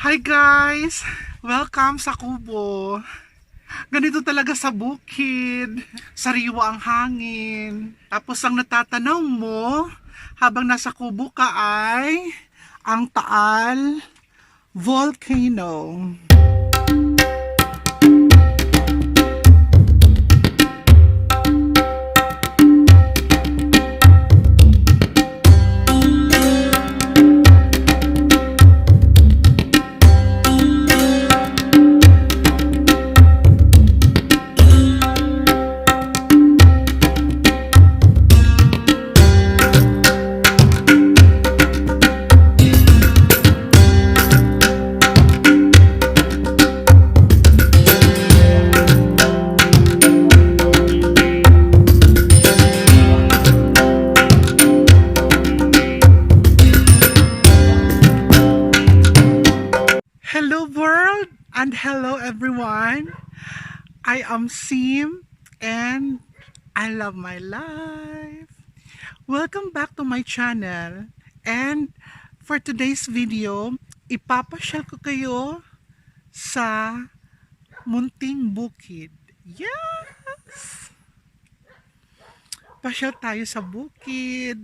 Hi guys! Welcome sa Kubo. Ganito talaga sa bukid. Sariwa ang hangin. Tapos ang natatanaw mo habang nasa kubo ka ay ang Taal Volcano. Hello world and hello everyone. I am Sim and I love my life. Welcome back to my channel, and for today's video, ipapasyal ko kayo sa munting bukid. Yes! Pasyal tayo sa bukid.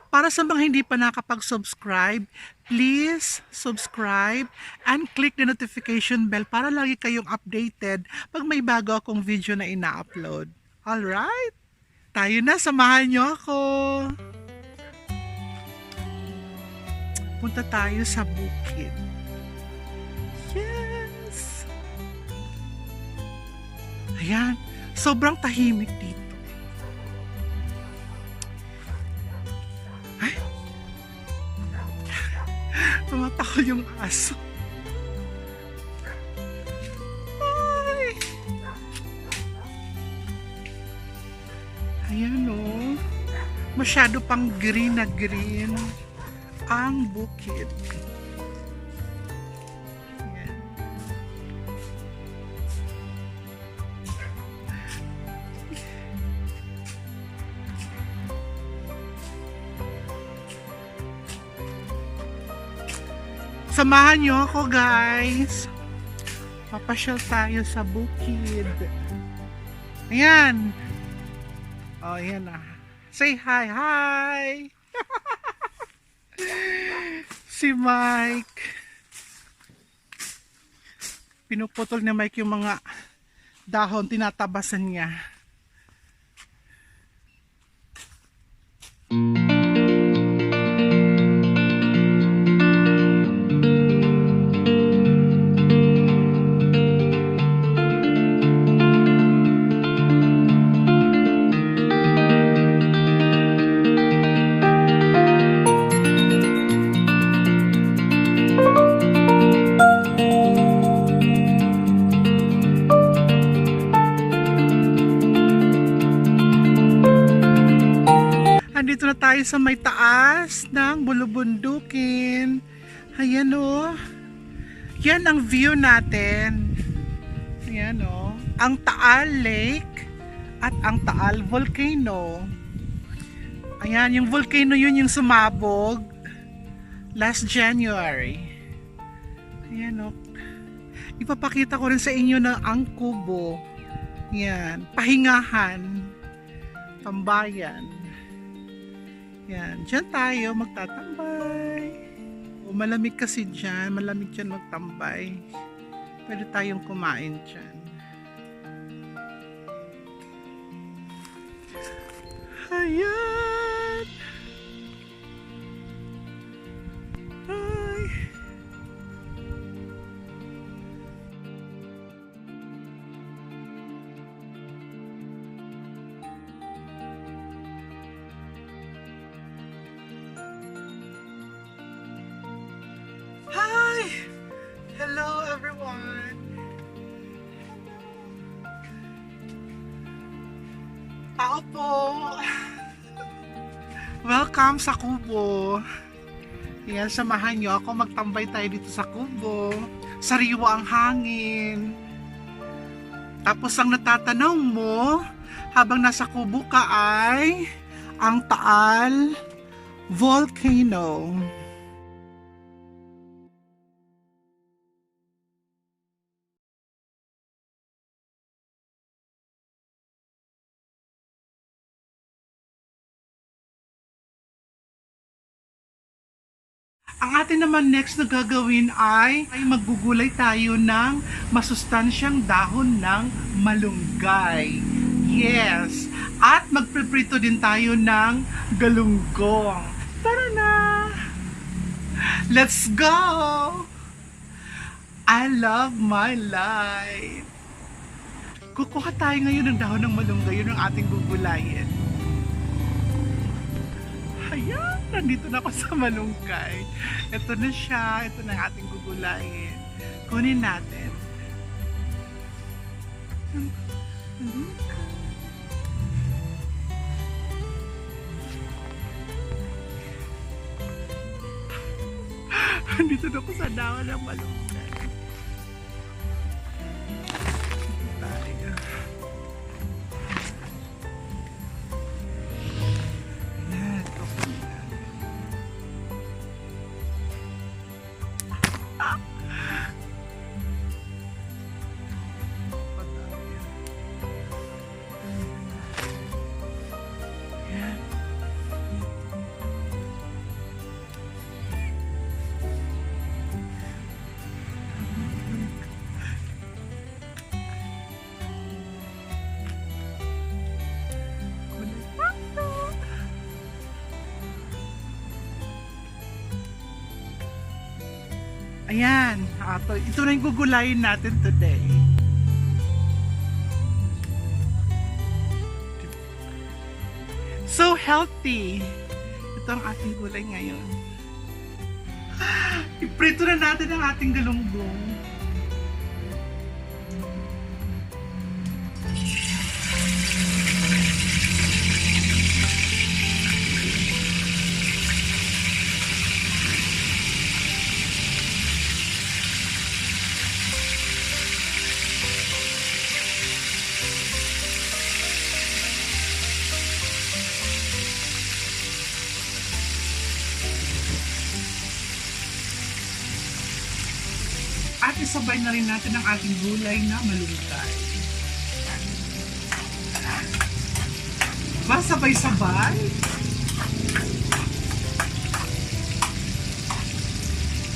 Para sa mga hindi pa nakapag-subscribe, please subscribe and click the notification bell para lagi kayong updated pag may bago akong video na ina-upload. Alright? Tayo na, samahan nyo ako. Punta tayo sa bukid. Yes! Ayan, sobrang tahimik dito. Tumatakol yung aso. Ay! Ayan o. Masyado pang green na green ang bukid. Ayan. Samahan nyo ako guys. Papasyal tayo sa bukid. Ayan. Oh, ayan na. Say hi, hi. Si Mike. Pinuputol ni Mike yung mga dahon, tinatabasan niya. Andito na tayo sa may taas ng bulubundukin. Ayan o. Yan ang view natin. Ayan o. Ang Taal Lake at ang Taal Volcano. Ayan, yung volcano yun yung sumabog last January. Ayan o. Ipapakita ko rin sa inyo na ang kubo. Ayan. Pahingahan. Tambayan. Yan, dyan tayo magtatambay. O malamig kasi dyan, malamig dyan magtambay. Pwede tayong kumain dyan. Ayan! Ay! Hi! Hello everyone! Tao po! Welcome sa kubo! Yan, samahan nyo ako, magtambay tayo dito sa kubo. Sariwa ang hangin. Tapos ang natatanaw mo habang nasa kubo ka ay ang Taal Volcano. Ang atin naman next na gagawin ay maggugulay tayo ng masustansyang dahon ng malunggay. Yes! At magpiprito din tayo ng galunggong. Tara na! Let's go! I love my life! Kukuha tayo ngayon ng dahon ng malunggay. Yun ang ating gugulayin. Ayan, nandito na ako sa malunggay. Ito na siya. Ito na ang ating gugulayin. Kunin natin. Nandito na ako sa dahon ng malunggay. Tayo. Ayan, ito na yung gugulayin natin today. So healthy. Ito ang ating gulay ngayon. Iprito na natin ang ating galunggong. At isabay na rin natin ang ating gulay na malunggay. Masabay-sabay.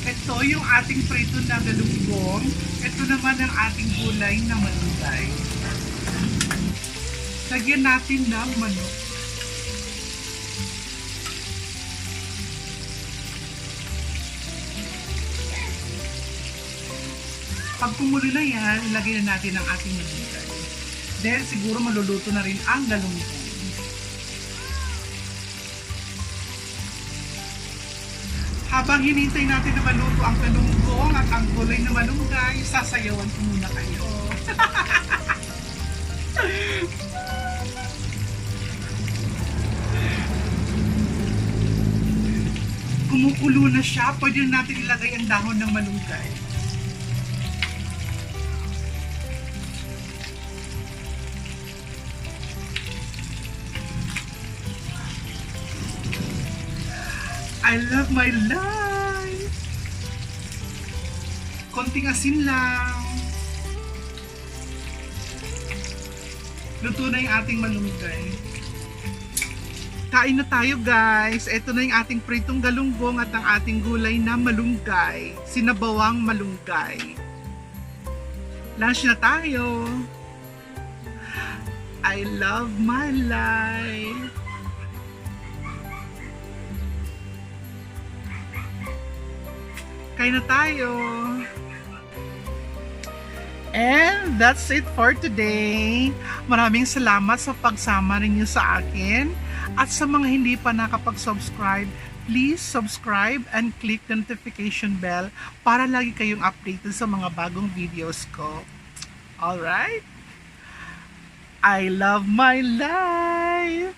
Ito yung ating prito na galunggong. Ito naman ang ating gulay na malunggay. Lagyan natin ng manok. Pag kumulo na yan, ilagay na natin ang ating malunggay. Then, siguro maluluto na rin ang galunggong. Habang hinintay natin na maluto ang galunggong at ang gulay na malunggay, sasayawan ko muna kayo. Kumukulo na siya, pwede natin ilagay ang dahon ng malunggay. I love my life! Konting asin lang. Luto na yung ating malunggay. Kain na tayo guys. Ito na yung ating pritong galunggong at ang ating gulay na malunggay. Sinabawang malunggay. Lunch na tayo. I love my life. Kain na tayo. And that's it for today. Maraming salamat sa pagsama ninyo sa akin. At sa mga hindi pa nakapag-subscribe, please subscribe and click the notification bell para lagi kayong updated sa mga bagong videos ko. Alright? I love my life!